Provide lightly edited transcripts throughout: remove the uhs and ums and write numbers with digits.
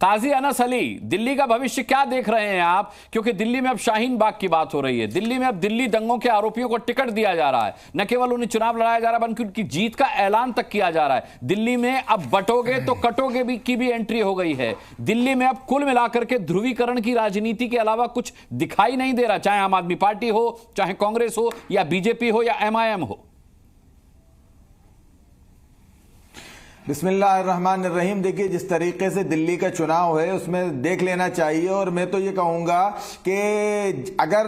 काजी अनस अली, दिल्ली का भविष्य क्या देख रहे हैं आप? क्योंकि दिल्ली में अब शाहीन बाग की बात हो रही है, दिल्ली में अब दिल्ली दंगों के आरोपियों को टिकट दिया जा रहा है, न केवल उन्हें चुनाव लड़ाया जा रहा है बल्कि उनकी जीत का ऐलान तक किया जा रहा है। दिल्ली में अब बटोगे तो कटोगे भी की भी एंट्री हो गई है। दिल्ली में अब कुल मिलाकर के ध्रुवीकरण की राजनीति के अलावा कुछ दिखाई नहीं दे रहा, चाहे आम आदमी पार्टी हो, चाहे कांग्रेस हो, या बीजेपी हो, या एमआईएम हो। बिस्मिल्लाहिर्रहमानिर्रहीम। देखिए, जिस तरीके से दिल्ली का चुनाव है उसमें देख लेना चाहिए। और मैं तो ये कहूंगा कि अगर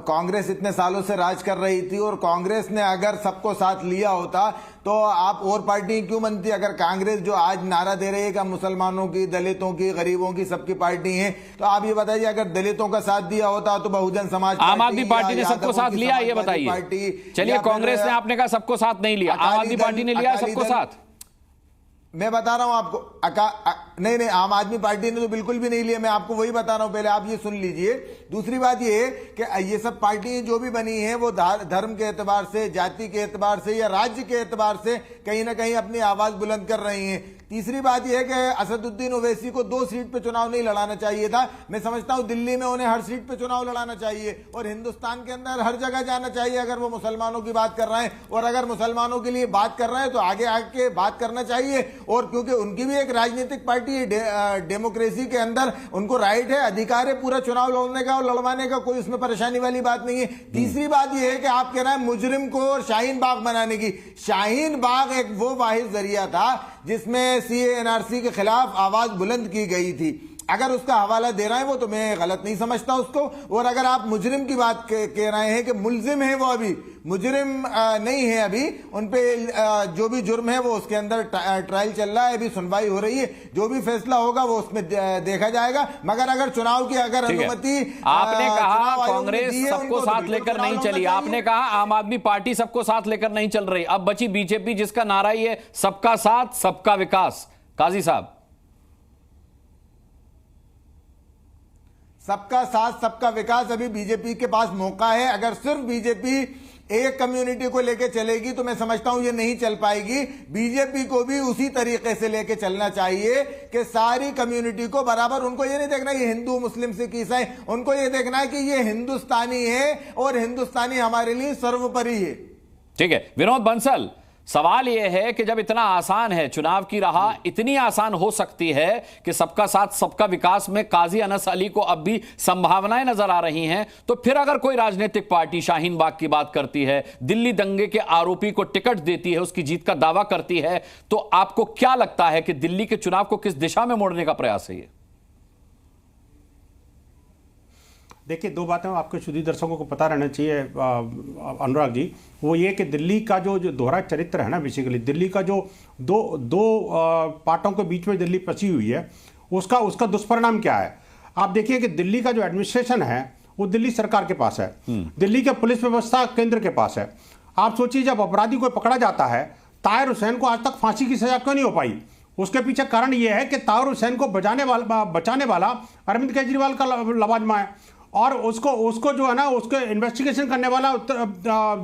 कांग्रेस इतने सालों से राज कर रही थी और कांग्रेस ने अगर सबको साथ लिया होता तो आप और पार्टी क्यों बनती? अगर कांग्रेस जो आज नारा दे रही है कि मुसलमानों की, दलितों की, गरीबों की, सबकी पार्टी है, तो आप ये बताइए अगर दलितों का साथ दिया होता तो बहुजन समाज आम आदमी पार्टी ने सबको साथ लिया, ये बताइए। चलिए, कांग्रेस ने आपने कहा सबको साथ नहीं लिया, आम आदमी पार्टी ने लिया सबको साथ। मैं बता रहा हूं आपको, नहीं, आम आदमी पार्टी ने तो बिल्कुल भी नहीं लिया। मैं आपको वही बता रहा हूं, पहले आप ये सुन लीजिए। दूसरी बात ये कि ये सब पार्टियां जो भी बनी हैं वो धर्म के एतबार से, जाति के एतबार से या राज्य के एतबार से कहीं ना कहीं अपनी आवाज बुलंद कर रही हैं। तीसरी बात यह है कि असदुद्दीन ओवैसी को 2 सीट पे चुनाव नहीं लड़ाना चाहिए था। मैं समझता हूं दिल्ली में उन्हें हर सीट पे चुनाव लड़ाना चाहिए और हिंदुस्तान के अंदर हर जगह जाना चाहिए अगर वो मुसलमानों की बात कर रहे हैं। और अगर मुसलमानों के लिए बात कर रहे हैं तो आगे आके बात करना चाहिए। और क्योंकि उनकी भी एक राजनीतिक पार्टी है, डेमोक्रेसी के अंदर उनको राइट है, अधिकार है पूरा चुनाव लड़ने का और लड़वाने का, कोई उसमें परेशानी वाली बात नहीं है। तीसरी बात यह है कि आप कह रहे हैं मुजरिम को शाहीन बाग बनाने की। शाहीन बाग एक वो वाहिद जरिया था जिसमें सीए एनआरसी के खिलाफ आवाज बुलंद की गई थी। अगर उसका हवाला दे रहे हैं वो तो मैं गलत नहीं समझता उसको। और अगर आप मुजरिम की बात कह रहे हैं कि मुलजिम है, वो अभी मुजरिम नहीं है, अभी उन पे जो भी जुर्म है वो उसके अंदर ट्रायल चल रहा है, अभी सुनवाई हो रही है, जो भी फैसला होगा वो उसमें देखा जाएगा। मगर अगर चुनाव की अगर अनुमति, आपने कहा कांग्रेस सबको साथ लेकर नहीं चली, आपने कहा आम आदमी पार्टी सबको साथ लेकर नहीं चल रही, अब बची बीजेपी जिसका नारा ही है सबका साथ सबका विकास। काजी साहब, सबका साथ सबका विकास, अभी बीजेपी के पास मौका है। अगर सिर्फ बीजेपी एक कम्युनिटी को लेके चलेगी तो मैं समझता हूं ये नहीं चल पाएगी। बीजेपी को भी उसी तरीके से लेके चलना चाहिए कि सारी कम्युनिटी को बराबर, उनको ये नहीं देखना ये हिंदू, मुस्लिम, सिख, ईसाई, उनको ये देखना है कि ये हिंदुस्तानी है और हिंदुस्तानी हमारे लिए सर्वोपरि है। ठीक है विनोद बंसल, सवाल यह है कि जब इतना आसान है, चुनाव की राह इतनी आसान हो सकती है कि सबका साथ सबका विकास में काजी अनस अली को अब भी संभावनाएं नजर आ रही हैं, तो फिर अगर कोई राजनीतिक पार्टी शाहीन बाग की बात करती है, दिल्ली दंगे के आरोपी को टिकट देती है, उसकी जीत का दावा करती है, तो आपको क्या लगता है कि दिल्ली के चुनाव को किस दिशा में मोड़ने का प्रयास है ये? देखिए, 2 बातें आपके शुद्ध दर्शकों को पता रहना चाहिए अनुराग जी। वो ये कि दिल्ली का जो दोहरा चरित्र है ना, बेसिकली दिल्ली का जो दो पार्टों के बीच में दिल्ली फंसी हुई है, उसका दुष्परिणाम क्या है। आप देखिए कि दिल्ली का जो एडमिनिस्ट्रेशन है वो दिल्ली सरकार के पास है, दिल्ली के पुलिस व्यवस्था केंद्र के पास है। आप सोचिए, जब अपराधी को पकड़ा जाता है, ताहिर हुसैन को आज तक फांसी की सजा क्यों नहीं हो पाई? उसके पीछे कारण यह है कि ताहिर हुसैन को बचाने वाला अरविंद केजरीवाल का लवाजमा है और उसको जो है ना, उसको इन्वेस्टिगेशन करने वाला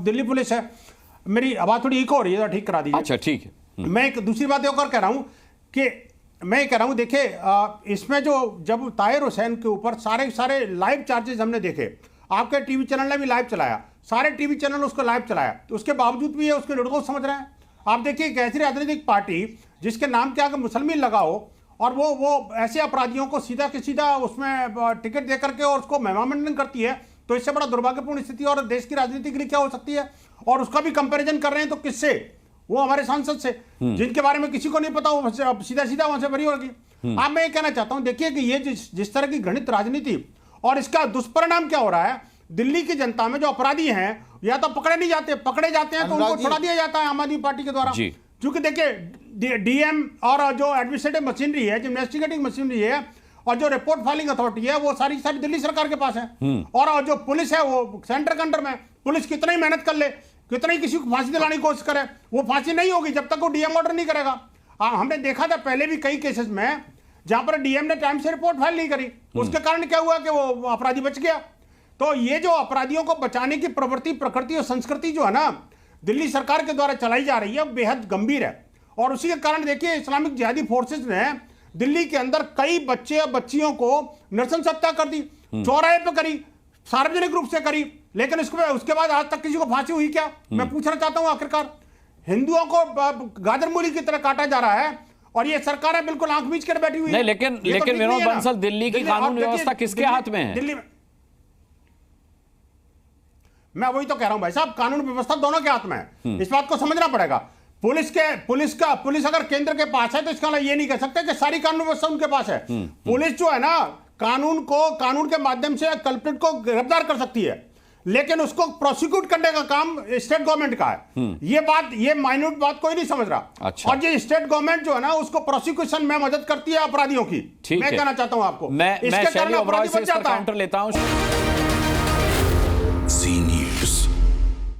दिल्ली पुलिस है। मेरी आवाज थोड़ी इको हो रही है, ठीक करा दीजिए। अच्छा, ठीक है। मैं एक दूसरी बात और कह रहा हूं कि मैं कह रहा हूं, देखिए इसमें जब ताहिर हुसैन के ऊपर सारे लाइव चार्जेस हमने देखे, आपके टीवी चैनल ने भी लाइव चलाया, सारे टीवी चैनल उसको लाइव चलाया, तो उसके बावजूद भी ये उसके निर्दोष समझ रहे हैं। आप देखिए एक ऐसी राजनीतिक पार्टी जिसके नाम के आगे मुसलमान लगाओ और वो ऐसे अपराधियों को सीधा के सीधा उसमें टिकट दे करके और उसको महिमामंडन करती है, तो इससे बड़ा दुर्भाग्यपूर्ण स्थिति और देश की राजनीति के लिए क्या हो सकती है। और उसका भी कंपैरिजन कर रहे हैं तो किससे? वो हमारे सांसद से, जिनके बारे में किसी को नहीं पता, वो सीधा वहां से भरी होगी। अब मैं ये कहना चाहता हूं, देखिए कि ये जिस तरह की घृणित राजनीति और इसका दुष्परिणाम क्या हो रहा है, दिल्ली की जनता में जो अपराधी हैं या तो पकड़े जाते हैं तो उनको छोड़ा दिया जाता है आम आदमी पार्टी के द्वारा। क्योंकि देखिए डीएम और जो एडमिनिस्ट्रेटिव मशीनरी है, जो इन्वेस्टिगेटिंग मशीनरी है और जो रिपोर्ट फाइलिंग अथॉरिटी है, वो सारी दिल्ली सरकार के पास है। और जो पुलिस है वो सेंटर के अंडर में। पुलिस कितना ही मेहनत कर ले, कितना ही किसी को फांसी दिलाने की कोशिश करे, वो फांसी नहीं होगी जब तक वो डीएम ऑर्डर नहीं करेगा। हमने देखा था पहले भी कई केसेस में जहां पर डीएम ने टाइम से रिपोर्ट फाइल नहीं करी, उसके कारण क्या हुआ कि वो अपराधी बच गया। तो ये जो अपराधियों को बचाने की प्रवृत्ति, प्रकृति और संस्कृति जो है ना, दिल्ली सरकार के द्वारा चलाई जा रही है, बेहद गंभीर है। और उसी के कारण देखिए इस्लामिक जिहादी फोर्सेस ने दिल्ली के अंदर कई बच्चे और बच्चियों को नृशंस हत्या कर दी, चौराहे पे करी, सार्वजनिक रूप से करी, लेकिन उसके बाद आज तक किसी को फांसी हुई क्या? मैं पूछना चाहता हूं, आखिरकार हिंदुओं को गाजर मूली की तरह काटा जा रहा है और ये सरकारें बिल्कुल आंख मीच कर बैठी हुई नहीं, है। लेकिन विनोद बंसल, दिल्ली की कानून व्यवस्था किसके हाथ में है? दिल्ली में मैं वही तो कह रहा हूं भाई साहब, कानून व्यवस्था दोनों के हाथ में है, इस बात को समझना पड़ेगा। पुलिस अगर केंद्र के पास है तो इसका मतलब ये नहीं कह सकते कि सारी कानून व्यवस्था उनके पास है। पुलिस जो है ना, कानून के माध्यम से कल्प्रिट को गिरफ्तार कर सकती है, लेकिन उसको प्रोसिक्यूट करने का काम स्टेट गवर्नमेंट का है। ये माइन्यूट बात कोई नहीं समझ रहा। अच्छा। और ये स्टेट गवर्नमेंट जो है ना, उसको प्रोसिक्यूशन में मदद करती है अपराधियों की। मैं कहना चाहता हूं आपको, मैं शैली ओबरॉय से इसका काउंटर लेता हूं।